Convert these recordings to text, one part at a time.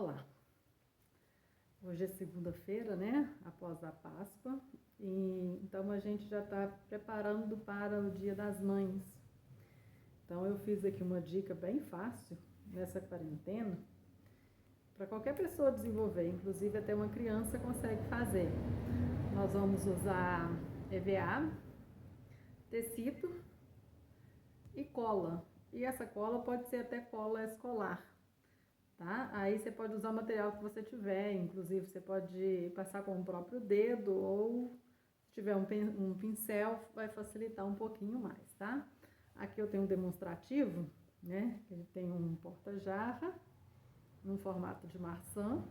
Olá! Hoje é segunda-feira, né? Após a Páscoa. E então a gente já está preparando para o Dia das Mães. Então eu fiz aqui uma dica bem fácil nessa quarentena para qualquer pessoa desenvolver, inclusive até uma criança consegue fazer. Nós vamos usar EVA, tecido e cola. E essa cola pode ser até cola escolar. Tá? Aí você pode usar o material que você tiver, inclusive você pode passar com o próprio dedo ou se tiver um pincel vai facilitar um pouquinho mais, tá? Aqui eu tenho um demonstrativo, né? Ele tem um porta-jarra, no formato de maçã,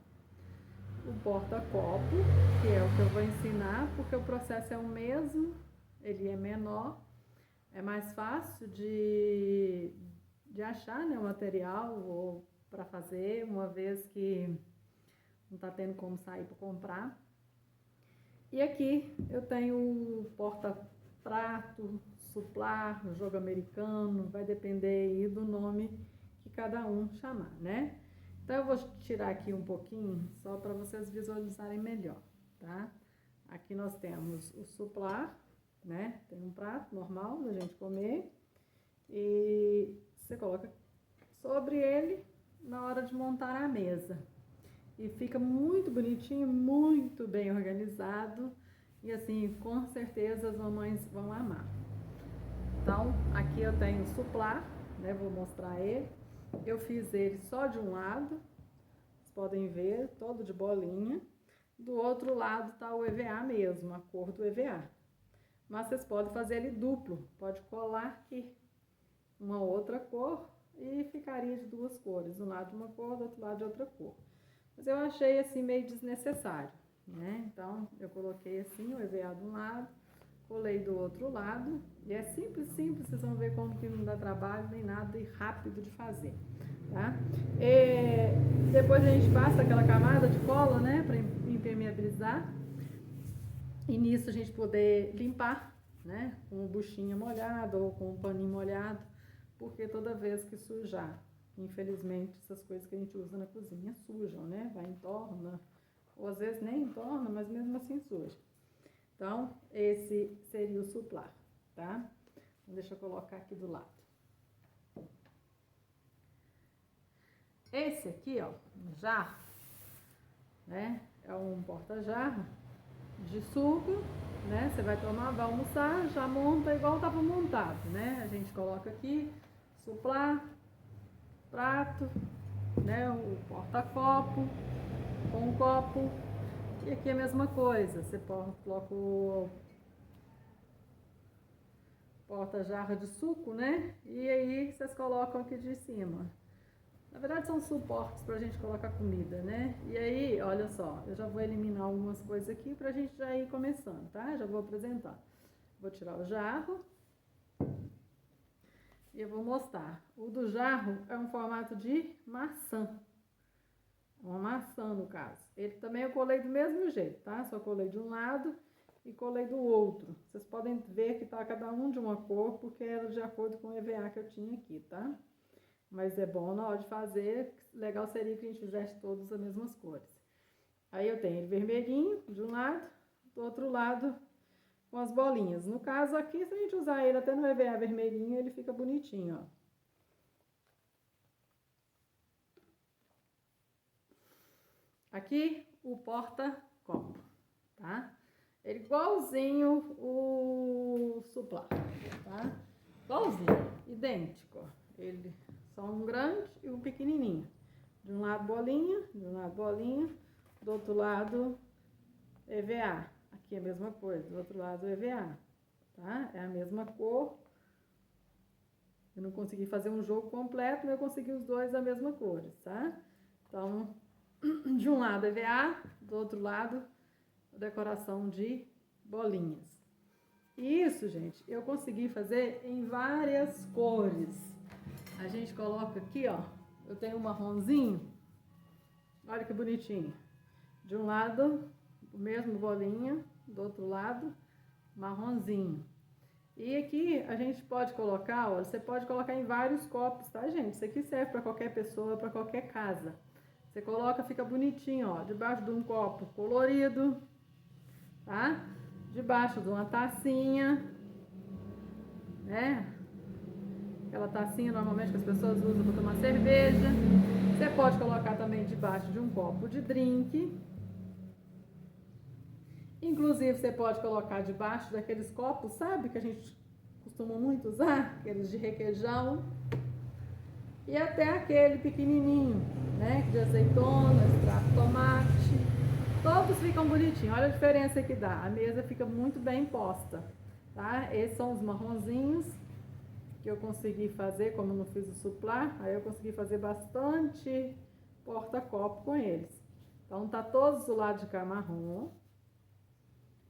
o porta-copo, que é o que eu vou ensinar, porque o processo é o mesmo, ele é menor, é mais fácil de achar, né, o material ou para fazer, uma vez que não está tendo como sair para comprar. E aqui eu tenho o porta-prato, suplar, jogo americano, vai depender aí do nome que cada um chamar, né? Então eu vou tirar aqui um pouquinho só para vocês visualizarem melhor, tá? Aqui nós temos o suplar, né? Tem um prato normal da gente comer e você coloca sobre ele na hora de montar a mesa. E fica muito bonitinho, muito bem organizado. E assim, com certeza as mamães vão amar. Então, aqui eu tenho o suplar, né? Vou mostrar ele. Eu fiz ele só de um lado. Vocês podem ver, todo de bolinha. Do outro lado tá o EVA mesmo, a cor do EVA. Mas vocês podem fazer ele duplo. Pode colar aqui uma outra cor e ficaria de duas cores, um lado de uma cor, do outro lado de outra cor. Mas eu achei assim meio desnecessário, né? Então eu coloquei assim o EVA de um lado, colei do outro lado, e é simples, vocês vão ver como que não dá trabalho nem nada e rápido de fazer, tá? Depois a gente passa aquela camada de cola, né, para impermeabilizar, e nisso a gente poder limpar, né, com buchinha molhada ou com um paninho molhado, porque toda vez que sujar, infelizmente essas coisas que a gente usa na cozinha sujam, né? Vai entorna, ou às vezes nem entorna, mas mesmo assim suja. Então, esse seria o suplar, tá? Então, deixa eu colocar aqui do lado. Esse aqui, ó, um jarro, né? É um porta-jarro de suco, né? Você vai tomar, vai almoçar, já monta igual estava montado, né? A gente coloca aqui, suplar, prato, né? O porta-copo com um copo. E aqui é a mesma coisa, você coloca o porta-jarra de suco, né? E aí vocês colocam aqui de cima. Na verdade são suportes pra gente colocar comida, né? E aí, olha só, eu já vou eliminar algumas coisas aqui pra gente já ir começando, tá? Já vou apresentar. Vou tirar o jarro e eu vou mostrar. O do jarro é um formato de maçã. Uma maçã, no caso. Ele também eu colei do mesmo jeito, tá? Só colei de um lado e colei do outro. Vocês podem ver que tá cada um de uma cor, porque era de acordo com o EVA que eu tinha aqui, tá? Mas é bom na hora de fazer, legal seria que a gente fizesse todos as mesmas cores. Aí eu tenho ele vermelhinho de um lado, do outro lado com as bolinhas. No caso aqui, se a gente usar ele até no EVA vermelhinho, ele fica bonitinho, ó. Aqui o porta-copo, tá? Ele igualzinho o suplar, tá? Igualzinho, idêntico. Ele só um grande e um pequenininho. De um lado bolinha, de um lado bolinha, do outro lado EVA. Aqui é a mesma coisa, do outro lado EVA, tá? É a mesma cor. Eu não consegui fazer um jogo completo, mas eu consegui os dois da mesma cor, tá? Então, de um lado EVA, do outro lado decoração de bolinhas. E isso, gente, eu consegui fazer em várias cores. A gente coloca aqui, ó, eu tenho um marronzinho, olha que bonitinho. De um lado, o mesmo bolinha, do outro lado, marronzinho. E aqui a gente pode colocar, ó, você pode colocar em vários copos, tá, gente? Isso aqui serve para qualquer pessoa, para qualquer casa. Você coloca, fica bonitinho, ó, debaixo de um copo colorido, tá? Debaixo de uma tacinha, né? Aquela tacinha normalmente que as pessoas usam para tomar cerveja. Você pode colocar também debaixo de um copo de drink. Inclusive, você pode colocar debaixo daqueles copos, sabe? Que a gente costuma muito usar, aqueles de requeijão. E até aquele pequenininho, né? De azeitona, extrato de tomate. Todos ficam bonitinhos. Olha a diferença que dá. A mesa fica muito bem posta, tá? Esses são os marronzinhos que eu consegui fazer, como eu não fiz o suplá, aí eu consegui fazer bastante porta-copo com eles. Então tá todos do lado de cá marrom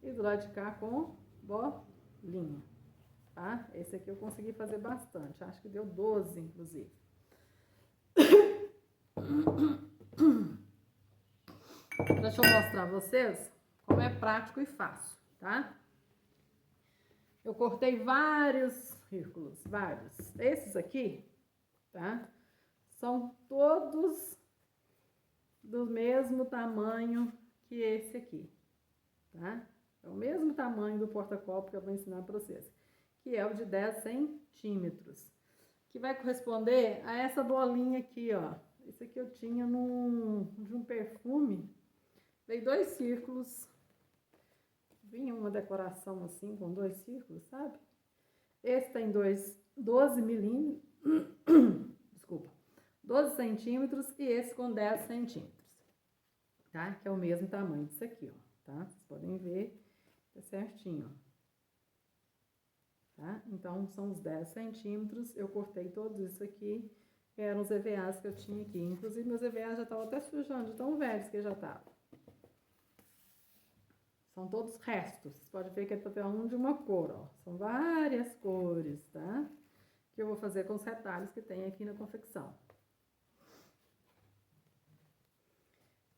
e do lado de cá com bolinha, tá? Esse aqui eu consegui fazer bastante, acho que deu 12 inclusive. Deixa eu mostrar a vocês como é prático e fácil, tá? Eu cortei vários círculos, vários. Esses aqui, tá? São todos do mesmo tamanho que esse aqui, tá? É o mesmo tamanho do porta-copo que eu vou ensinar para vocês, que é o de 10 centímetros, que vai corresponder a essa bolinha aqui, ó. Esse aqui eu tinha de um perfume, dei 2 círculos, vinha uma decoração assim, com 2 círculos, sabe? Esse tem 12 milímetros, desculpa, 12 centímetros e esse com 10 centímetros, tá? Que é o mesmo tamanho disso aqui, ó, tá? Vocês podem ver, tá certinho, ó, tá? Então, são os 10 centímetros, eu cortei todos isso aqui, que eram os EVAs que eu tinha aqui. Inclusive, meus EVAs já estavam até sujando, de tão velhos que já estavam. São todos restos. Vocês podem ver que é papel de uma cor, ó. São várias cores, tá? Que eu vou fazer com os retalhos que tem aqui na confecção.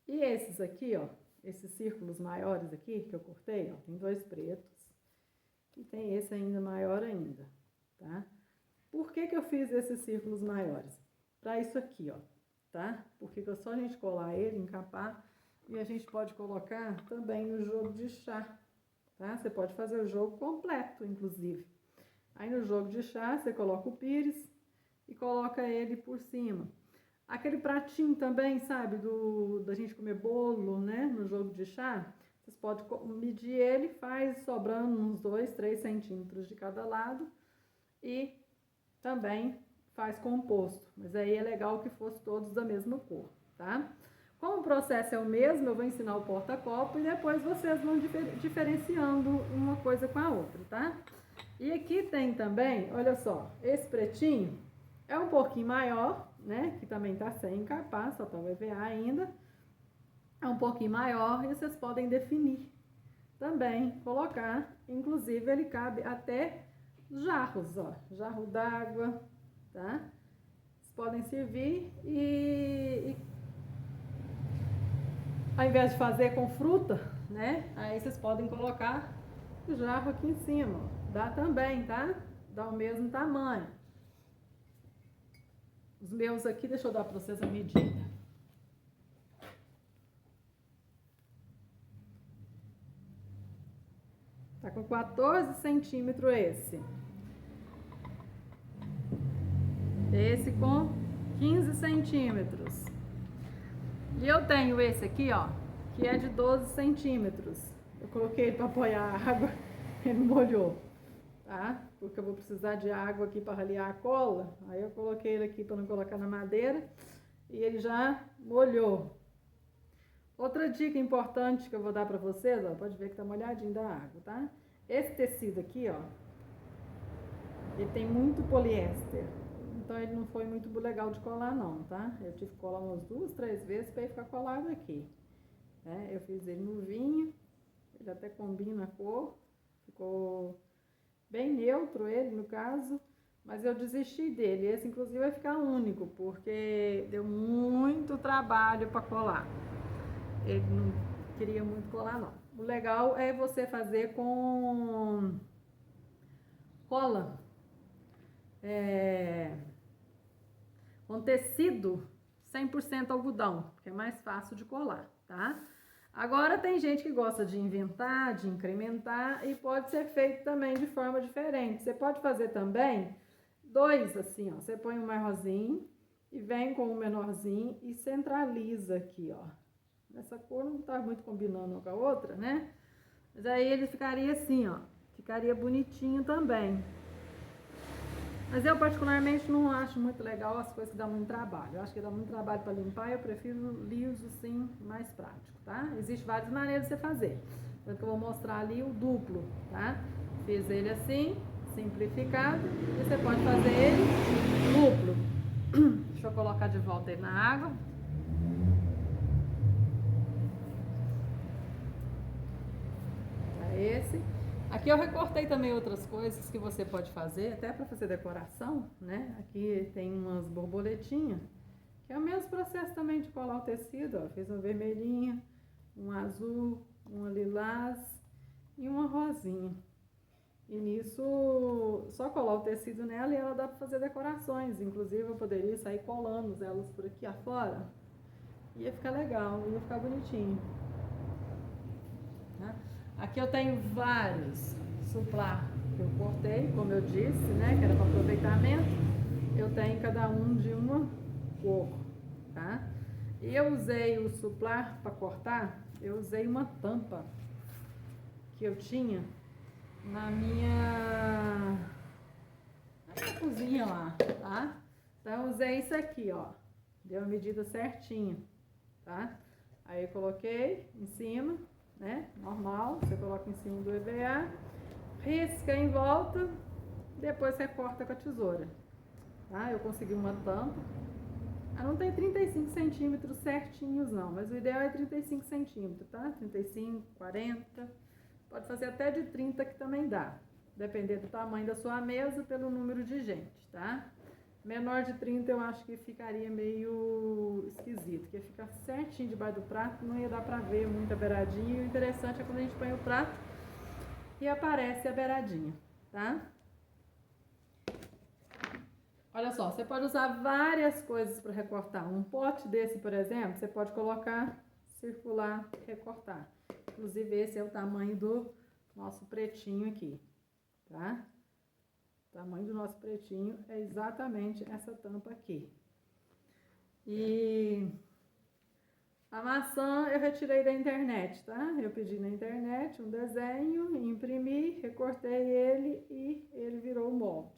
E esses aqui, ó, esses círculos maiores aqui que eu cortei, ó, tem 2 pretos e tem esse ainda maior ainda, tá? Por que que eu fiz esses círculos maiores? Para isso aqui, ó, tá? Porque é só a gente colar ele, encapar. E a gente pode colocar também no jogo de chá, tá? Você pode fazer o jogo completo, inclusive. Aí no jogo de chá, você coloca o pires e coloca ele por cima. Aquele pratinho também, sabe, da gente comer bolo, né? No jogo de chá, vocês podem medir ele, faz sobrando uns 2, 3 centímetros de cada lado. E também faz composto. Mas aí é legal que fosse todos da mesma cor, tá? Como o processo é o mesmo, eu vou ensinar o porta-copo e depois vocês vão diferenciando uma coisa com a outra, tá? E aqui tem também, olha só, esse pretinho é um pouquinho maior, né? Que também tá sem encapar, só tá o EVA ainda. É um pouquinho maior e vocês podem definir também, colocar. Inclusive, ele cabe até jarros, ó. Jarro d'água, tá? Vocês podem servir e ao invés de fazer com fruta, né? Aí vocês podem colocar o jarro aqui em cima, ó. Dá também, tá? Dá o mesmo tamanho. Os meus aqui, deixa eu dar para vocês a medida. Tá com 14 centímetros esse. Esse com 15 centímetros. E eu tenho esse aqui, ó, que é de 12 centímetros. Eu coloquei ele para apoiar a água, ele molhou, tá? Porque eu vou precisar de água aqui para raliar a cola. Aí eu coloquei ele aqui para não colocar na madeira e ele já molhou. Outra dica importante que eu vou dar para vocês, ó, pode ver que tá molhadinho da água, tá? Esse tecido aqui, ó, ele tem muito poliéster. Então ele não foi muito legal de colar não, tá? Eu tive que colar umas 2, 3 vezes para ele ficar colado aqui, né? Eu fiz ele no vinho, ele até combina a cor, ficou bem neutro ele no caso, mas eu desisti dele. Esse inclusive vai ficar único, porque deu muito trabalho para colar. Ele não queria muito colar não. O legal é você fazer com cola, com tecido 100% algodão, porque é mais fácil de colar, tá? Agora tem gente que gosta de inventar, de incrementar e pode ser feito também de forma diferente. Você pode fazer também dois assim, ó. Você põe um maiorzinho e vem com o menorzinho e centraliza aqui, ó. Essa cor não tá muito combinando uma com a outra, né? Mas aí ele ficaria assim, ó. Ficaria bonitinho também. Mas eu particularmente não acho muito legal as coisas que dão muito trabalho. Eu acho que dá muito trabalho para limpar, eu prefiro liso sim, mais prático, tá? Existem várias maneiras de você fazer. Então eu vou mostrar ali o duplo, tá? Fiz ele assim, simplificado, e você pode fazer ele duplo. Deixa eu colocar de volta ele na água. É esse. Aqui eu recortei também outras coisas que você pode fazer, até para fazer decoração, né? Aqui tem umas borboletinhas, que é o mesmo processo também de colar o tecido, ó. Fiz uma vermelhinha, um azul, uma lilás e uma rosinha. E nisso, só colar o tecido nela e ela dá para fazer decorações. Inclusive eu poderia sair colando elas por aqui afora. Ia ficar legal, ia ficar bonitinho. Tá? Aqui eu tenho vários suplá que eu cortei, como eu disse, né, que era para aproveitamento. Eu tenho cada um de uma cor, tá? E eu usei o suplá para cortar, eu usei uma tampa que eu tinha na minha cozinha lá, tá? Então eu usei isso aqui, ó, deu a medida certinha, tá? Aí eu coloquei em cima, né? Normal, você coloca em cima do EVA, risca em volta, depois você corta com a tesoura, tá? Eu consegui uma tampa. Não tem 35 centímetros certinhos não, mas o ideal é 35 centímetros, tá? 35, 40, pode fazer até de 30 que também dá, depender do tamanho da sua mesa pelo número de gente, tá? Menor de 30 eu acho que ficaria meio esquisito, porque fica certinho debaixo do prato, não ia dar pra ver muita beiradinha. E o interessante é quando a gente põe o prato e aparece a beiradinha, tá? Olha só, você pode usar várias coisas para recortar. Um pote desse, por exemplo, você pode colocar, circular, recortar. Inclusive esse é o tamanho do nosso pretinho aqui, tá? O tamanho do nosso pretinho é exatamente essa tampa aqui. E a maçã eu retirei da internet, tá? Eu pedi na internet um desenho, imprimi, recortei ele e ele virou o molde.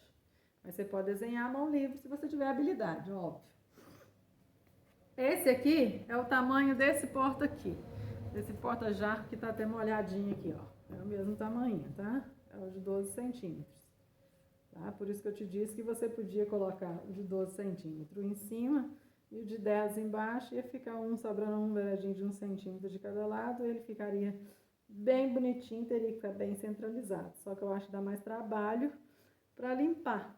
Mas você pode desenhar à mão livre se você tiver habilidade, óbvio. Esse aqui é o tamanho desse porta aqui. Desse porta-jarro que tá até molhadinho aqui, ó. É o mesmo tamanho, tá? É o de 12 centímetros. Tá? Por isso que eu te disse que você podia colocar o de 12 centímetros em cima e o de 10 embaixo, ia ficar sobrando um beiradinho de 1 centímetro de cada lado, ele ficaria bem bonitinho, teria que ficar bem centralizado. Só que eu acho que dá mais trabalho para limpar,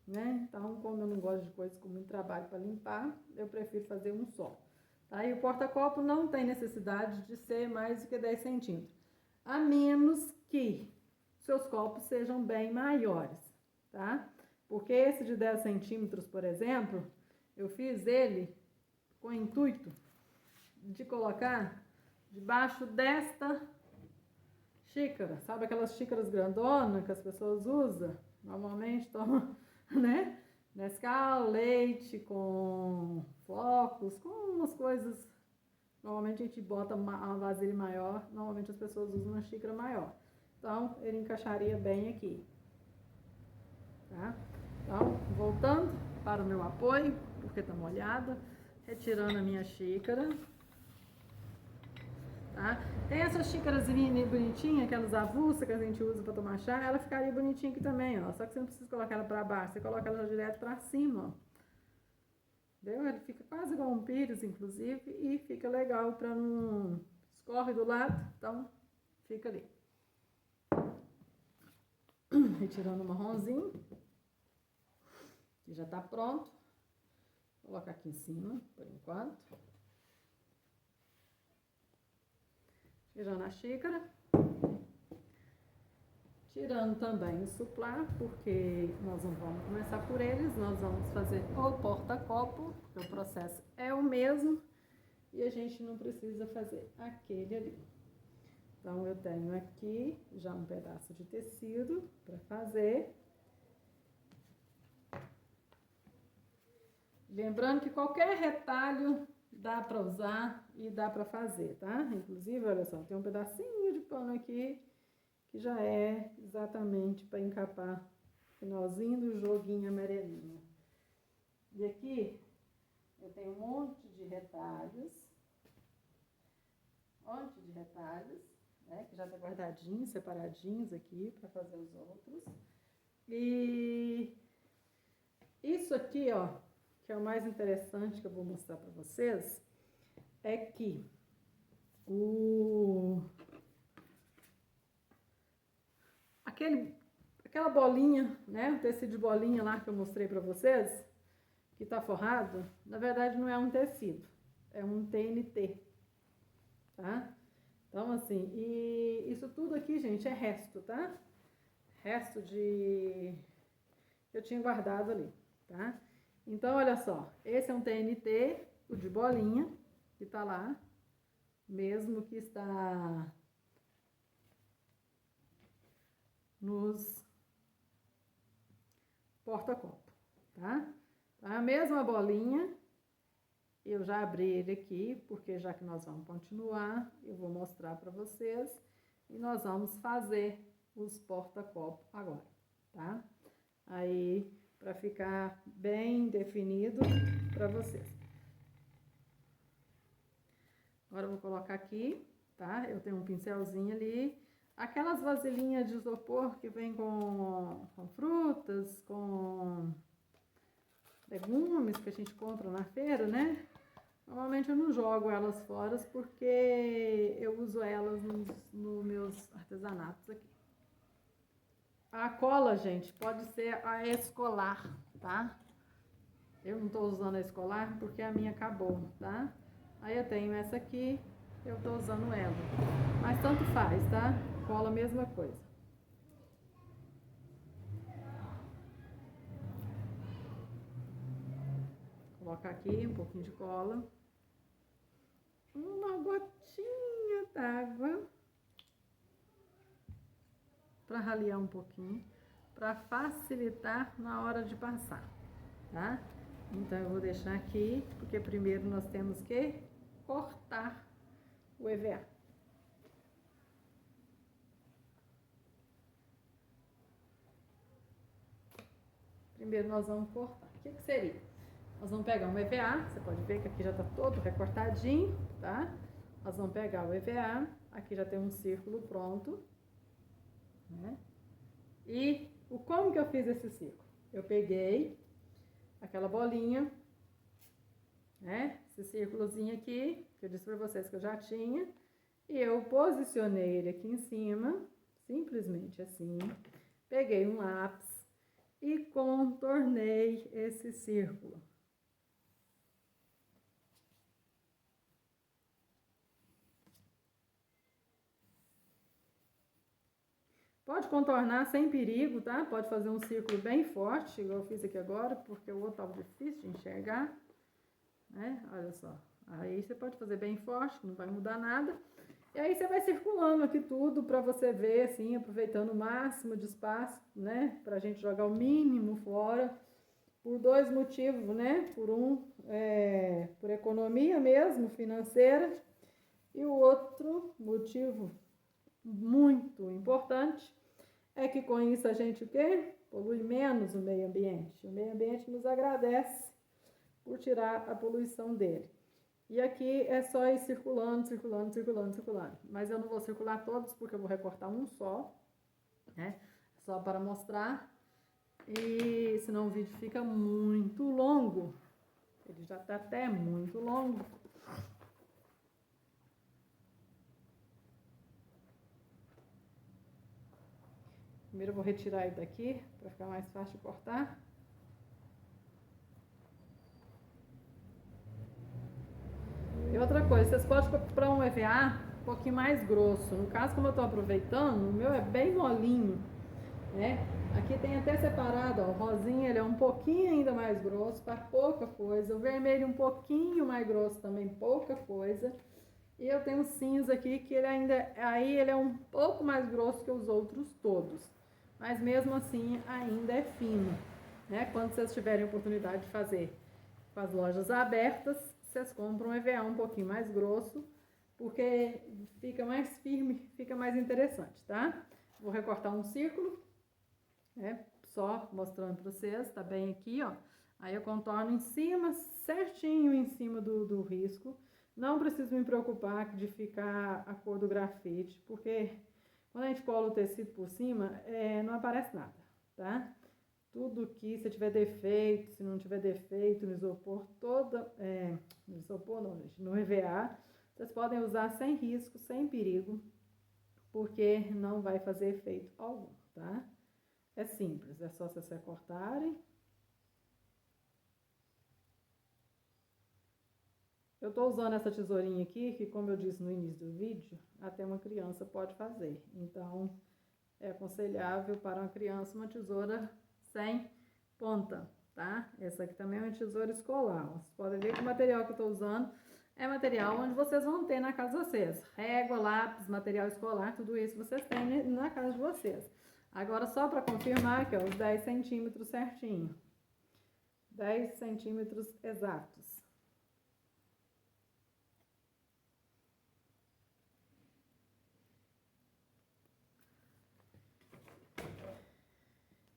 né? Então, como eu não gosto de coisas com muito trabalho para limpar, eu prefiro fazer um só. Tá? E o porta-copo não tem necessidade de ser mais do que 10 centímetros, a menos que seus copos sejam bem maiores. Tá? Porque esse de 10 centímetros, por exemplo, eu fiz ele com o intuito de colocar debaixo desta xícara. Sabe aquelas xícaras grandonas que as pessoas usam? Normalmente tomam, né? Nescau, leite com flocos, com umas coisas. Normalmente a gente bota uma vasilha maior, normalmente as pessoas usam uma xícara maior. Então, ele encaixaria bem aqui. Tá? Então, voltando para o meu apoio, porque tá molhada, retirando a minha xícara, tá? Tem essas xícaras bonitinhas, aquelas avulsas que a gente usa para tomar chá, ela ficaria bonitinha aqui também, ó. Só que você não precisa colocar ela para baixo, você coloca ela direto para cima, ó. Entendeu? Ele fica quase igual um pires, inclusive, e fica legal para não escorre do lado, então fica ali. Retirando o marronzinho. Já tá pronto. Vou colocar aqui em cima, por enquanto. Tirando a xícara. tirando também o suplá, porque nós não vamos começar por eles, nós vamos fazer o porta-copo, porque o processo é o mesmo, e a gente não precisa fazer aquele ali. Então, eu tenho aqui já um pedaço de tecido para fazer. Lembrando que qualquer retalho dá para usar e dá para fazer, tá? Inclusive, olha só, tem um pedacinho de pano aqui que já é exatamente para encapar o finalzinho do joguinho amarelinho. E aqui eu tenho um monte de retalhos, né, que já tá guardadinhos, separadinhos aqui para fazer os outros. E isso aqui, ó, que é o mais interessante que eu vou mostrar para vocês, é que aquela bolinha, né, o tecido de bolinha lá que eu mostrei para vocês, que tá forrado, na verdade não é um tecido, é um TNT, tá? Então, assim, e isso tudo aqui, gente, é resto, tá? Resto de... eu tinha guardado ali, tá? Então, olha só, esse é um TNT, o de bolinha, que tá lá, mesmo que está nos porta-copo, tá? Então, a mesma bolinha, eu já abri ele aqui, porque já que nós vamos continuar, eu vou mostrar para vocês, e nós vamos fazer os porta-copo agora, tá? Aí, para ficar bem definido para vocês. Agora eu vou colocar aqui, tá? Eu tenho um pincelzinho ali. Aquelas vasilhinhas de isopor que vem com frutas, com legumes que a gente compra na feira, né? Normalmente eu não jogo elas fora porque eu uso elas nos meus artesanatos aqui. A cola, gente, pode ser a escolar, tá? Eu não tô usando a escolar porque a minha acabou, tá? Aí eu tenho essa aqui, eu tô usando ela. Mas tanto faz, tá? Cola a mesma coisa. Colocar aqui um pouquinho de cola. Uma gotinha d'água. Para ralear um pouquinho. Para facilitar na hora de passar, tá? Então eu vou deixar aqui, porque primeiro nós temos que cortar o EVA. Primeiro nós vamos cortar. O que seria? Nós vamos pegar um EVA, você pode ver que aqui já está todo recortadinho, tá? Nós vamos pegar o EVA, aqui já tem um círculo pronto, né? E como que eu fiz esse círculo? Eu peguei aquela bolinha, né? Esse círculozinho aqui, que eu disse para vocês que eu já tinha, e eu posicionei ele aqui em cima, simplesmente assim, peguei um lápis e contornei esse círculo. Pode contornar sem perigo, tá? Pode fazer um círculo bem forte, igual eu fiz aqui agora, porque o outro estava difícil de enxergar, né? Olha só. Aí você pode fazer bem forte, não vai mudar nada. E aí você vai circulando aqui tudo para você ver, assim, aproveitando o máximo de espaço, né? Pra gente jogar o mínimo fora, por dois motivos, né? Por por economia mesmo, financeira, e o outro motivo muito importante é que com isso a gente o quê? Polui menos o meio ambiente. O meio ambiente nos agradece por tirar a poluição dele. E aqui é só ir circulando, circulando, circulando, circulando. Mas eu não vou circular todos porque eu vou recortar um só, né? Só para mostrar. E senão o vídeo fica muito longo. Ele já está até muito longo. Primeiro eu vou retirar ele daqui para ficar mais fácil de cortar. E outra coisa, vocês podem comprar um EVA um pouquinho mais grosso. No caso, como eu estou aproveitando, o meu é bem molinho. né? Aqui tem até separado, ó, o rosinha ele é um pouquinho ainda mais grosso, para pouca coisa. O vermelho um pouquinho mais grosso também, pouca coisa. E eu tenho o cinza aqui que ele ainda, aí ele é um pouco mais grosso que os outros todos. Mas mesmo assim ainda é fino, né? Quando vocês tiverem oportunidade de fazer com as lojas abertas, vocês compram um EVA um pouquinho mais grosso, porque fica mais firme, fica mais interessante, tá? Vou recortar um círculo, né? Só mostrando para vocês, tá bem aqui, ó. Aí eu contorno em cima, certinho em cima do risco. Não preciso me preocupar de ficar a cor do grafite, porque quando a gente cola o tecido por cima, não aparece nada, tá? Tudo que, se tiver defeito, se não tiver defeito no isopor, no isopor não, gente, no EVA, vocês podem usar sem risco, sem perigo, porque não vai fazer efeito algum, tá? É simples, é só vocês recortarem. Eu tô usando essa tesourinha aqui, que como eu disse no início do vídeo, até uma criança pode fazer. Então, é aconselhável para uma criança uma tesoura sem ponta, tá? Essa aqui também é uma tesoura escolar. Vocês podem ver que o material que eu tô usando é material onde vocês vão ter na casa de vocês. Régua, lápis, material escolar, tudo isso vocês têm na casa de vocês. Agora, só para confirmar que ó, os 10 centímetros certinho. 10 centímetros exatos.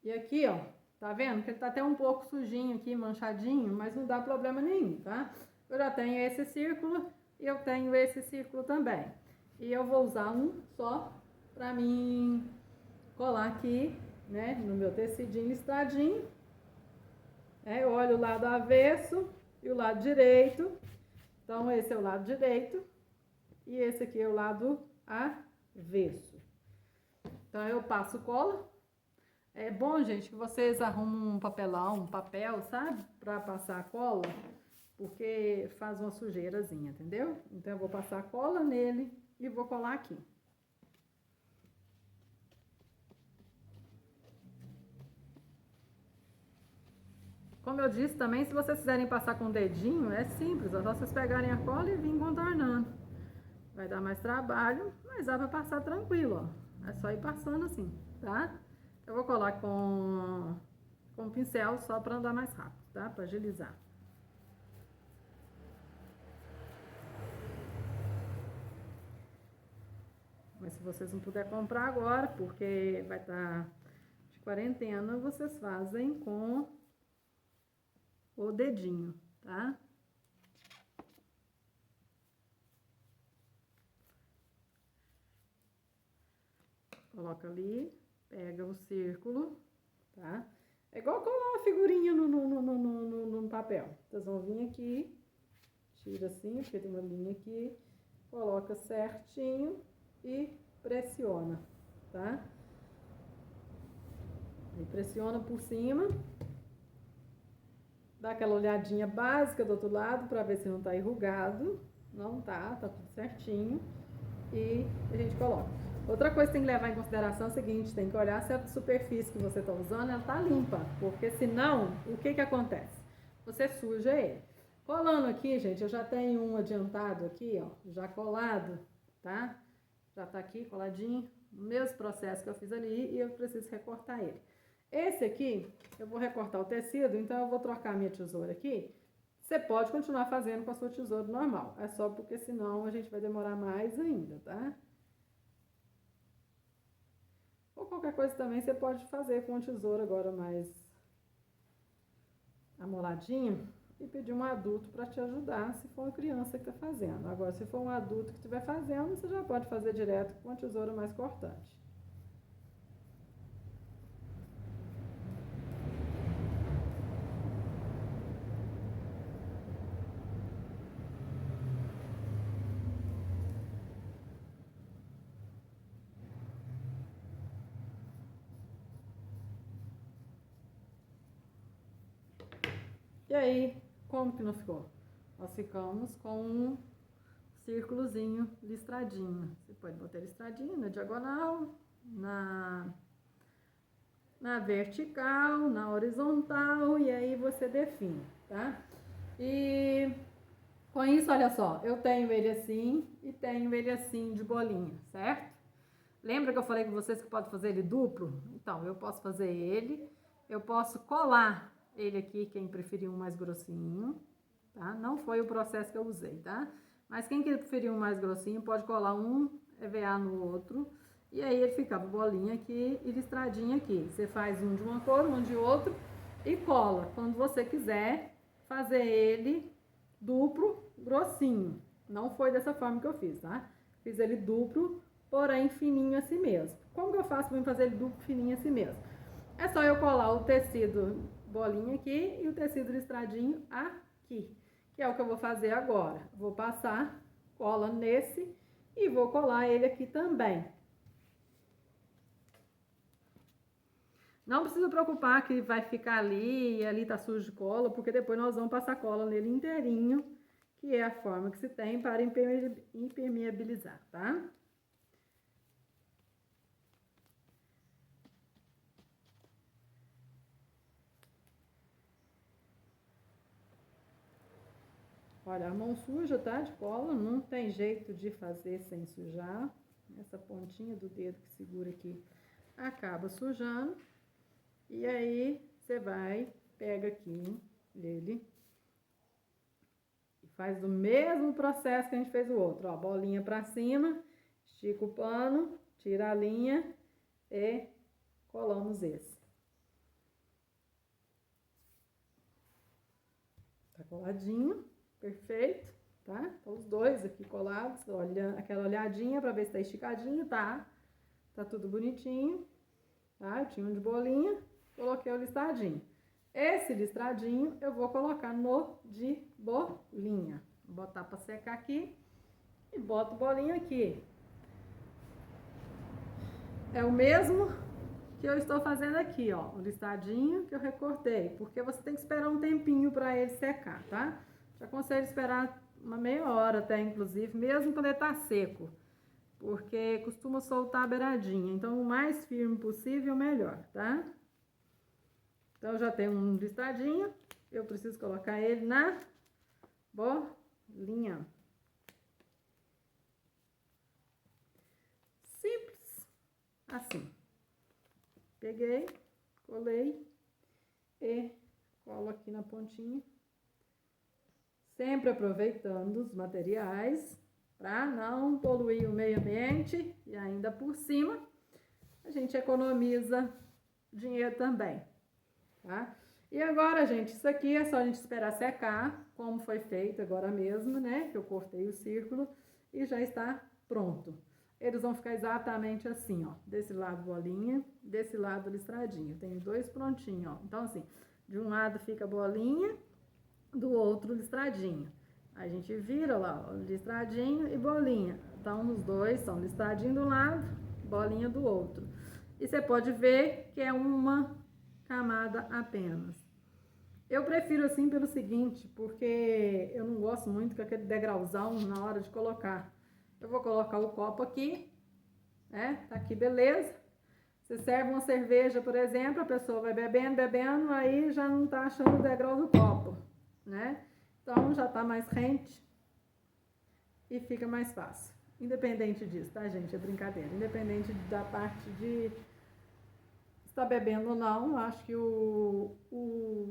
E aqui, ó, tá vendo que ele tá até um pouco sujinho aqui, manchadinho, mas não dá problema nenhum, tá? Eu já tenho esse círculo e eu tenho esse círculo também. E eu vou usar um só pra mim colar aqui, né, no meu tecidinho listradinho. Eu olho o lado avesso e o lado direito. Então, esse é o lado direito e esse aqui é o lado avesso. Então, eu passo cola. É bom, gente, que vocês arrumem um papelão, um papel, sabe? Pra passar a cola, porque faz uma sujeirazinha, entendeu? Então, eu vou passar a cola nele e vou colar aqui. Como eu disse também, se vocês quiserem passar com o dedinho, é simples, é só vocês pegarem a cola e vir contornando. Vai dar mais trabalho, mas dá pra passar tranquilo, ó. É só ir passando assim, tá? Eu vou colar com o pincel só pra andar mais rápido, tá? Pra agilizar. Mas se vocês não puderem comprar agora, porque vai estar de quarentena, vocês fazem com o dedinho, tá? Coloca ali, pega o círculo, tá? É igual colar uma figurinha no papel. Vocês vão vir aqui, tira assim, porque tem uma linha aqui, coloca certinho e pressiona, tá? E pressiona por cima, dá aquela olhadinha básica do outro lado para ver se não tá enrugado. Não tá, tá tudo certinho. E a gente coloca. Outra coisa que tem que levar em consideração é o seguinte, tem que olhar se a superfície que você está usando ela tá limpa, porque senão, o que que acontece? Você suja ele. Colando aqui, gente, eu já tenho um adiantado aqui, ó, já colado, tá? Já tá aqui coladinho, o mesmo processo que eu fiz ali e eu preciso recortar ele. Esse aqui, eu vou recortar o tecido, então eu vou trocar a minha tesoura aqui. Você pode continuar fazendo com a sua tesoura normal, é só porque senão a gente vai demorar mais ainda, tá? Ou qualquer coisa também você pode fazer com a tesoura agora mais amoladinha e pedir um adulto para te ajudar se for uma criança que está fazendo. Agora, se for um adulto que estiver fazendo, você já pode fazer direto com a tesoura mais cortante. E aí, como que não ficou? Nós ficamos com um círculozinho listradinho. Você pode botar listradinho na diagonal, na na vertical, na horizontal, e aí você define, tá? E com isso, olha só, eu tenho ele assim e tenho ele assim de bolinha, certo? Lembra que eu falei com vocês que pode fazer ele duplo? Então, eu posso fazer ele, eu posso colar ele aqui, quem preferir um mais grossinho, tá? Não foi o processo que eu usei, tá? Mas quem preferir um mais grossinho, pode colar um EVA no outro, e aí ele ficava bolinha aqui e listradinha aqui. Você faz um de uma cor, um de outro, e cola. Quando você quiser fazer ele duplo, grossinho. Não foi dessa forma que eu fiz, tá? Fiz ele duplo, porém fininho assim mesmo. Como que eu faço para fazer ele duplo, fininho assim mesmo? É só eu colar o tecido bolinha aqui e o tecido listradinho aqui, que é o que eu vou fazer agora. Vou passar cola nesse e vou colar ele aqui também. Não precisa preocupar que vai ficar ali e ali tá sujo de cola, porque depois nós vamos passar cola nele inteirinho, que é a forma que se tem para impermeabilizar, tá? Olha, a mão suja, tá? De cola, não tem jeito de fazer sem sujar. Essa pontinha do dedo que segura aqui acaba sujando. E aí, você vai, pega aqui ele e faz o mesmo processo que a gente fez o outro, ó. Bolinha pra cima, estica o pano, tira a linha e colamos esse. Tá coladinho, perfeito, tá? Então, os dois aqui colados, olha, aquela olhadinha pra ver se tá esticadinho, tá? Tá tudo bonitinho, tá? Eu tinha um de bolinha, coloquei o listradinho. Esse listradinho eu vou colocar no de bolinha. Vou botar pra secar aqui e boto bolinha aqui. É o mesmo que eu estou fazendo aqui, ó, o listradinho que eu recortei, porque você tem que esperar um tempinho para ele secar, tá? Te aconselho esperar uma meia hora até, inclusive, mesmo quando ele tá seco, porque costuma soltar a beiradinha, então o mais firme possível, melhor, tá? Então, eu já tenho um listradinho, eu preciso colocar ele na bolinha. Simples, assim. Peguei, colei e colo aqui na pontinha. Sempre aproveitando os materiais para não poluir o meio ambiente e ainda por cima a gente economiza dinheiro também, tá? E agora, gente, isso aqui é só a gente esperar secar, como foi feito agora mesmo, né? Que eu cortei o círculo e já está pronto. Eles vão ficar exatamente assim, ó. Desse lado bolinha, desse lado listradinho. Tenho dois prontinhos, ó. Então, assim, de um lado fica bolinha, do outro listradinho. A gente vira lá, ó, listradinho e bolinha. Então, os dois são listradinho de um lado, bolinha do outro. E você pode ver que é uma camada apenas. Eu prefiro assim pelo seguinte, porque eu não gosto muito com aquele degrauzão na hora de colocar. Eu vou colocar o copo aqui, né? Tá aqui, beleza. Você serve uma cerveja, por exemplo, a pessoa vai bebendo, bebendo, aí já não tá achando o degrau do copo, né? Então já tá mais rente e fica mais fácil. Independente disso, tá, gente? É brincadeira. Independente da parte de estar bebendo ou não, acho que o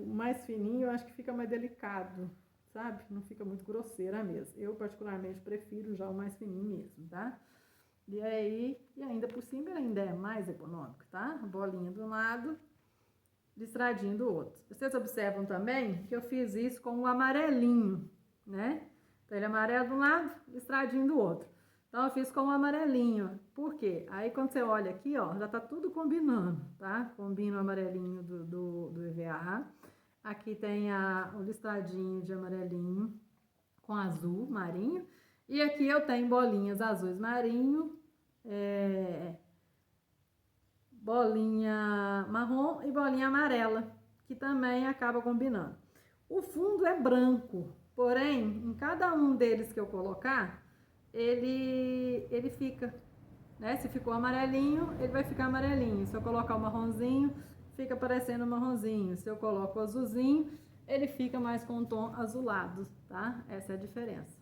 mais fininho, eu acho que fica mais delicado, sabe? Não fica muito grosseira mesmo. Eu, particularmente, prefiro já o mais fininho mesmo, tá? E aí, e ainda por cima, ele ainda é mais econômico, tá? Bolinha de um lado, listradinho do outro. Vocês observam também que eu fiz isso com o amarelinho, né? Então, ele é amarelo de um lado, listradinho do outro. Então, eu fiz com o amarelinho. Por quê? Aí, quando você olha aqui, ó, já tá tudo combinando, tá? Combina o amarelinho do EVA. Aqui tem o listradinho de amarelinho com azul marinho. E aqui eu tenho bolinhas azuis marinho, bolinha marrom e bolinha amarela, que também acaba combinando. O fundo é branco, porém, em cada um deles que eu colocar, ele fica, né? Se ficou amarelinho, ele vai ficar amarelinho. Se eu colocar o marronzinho, fica parecendo marronzinho. Se eu coloco o azulzinho, ele fica mais com um tom azulado, tá? Essa é a diferença.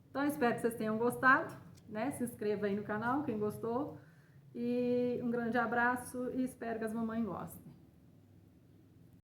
Então, espero que vocês tenham gostado, né? Se inscreva aí no canal, quem gostou. E um grande abraço e espero que as mamães gostem.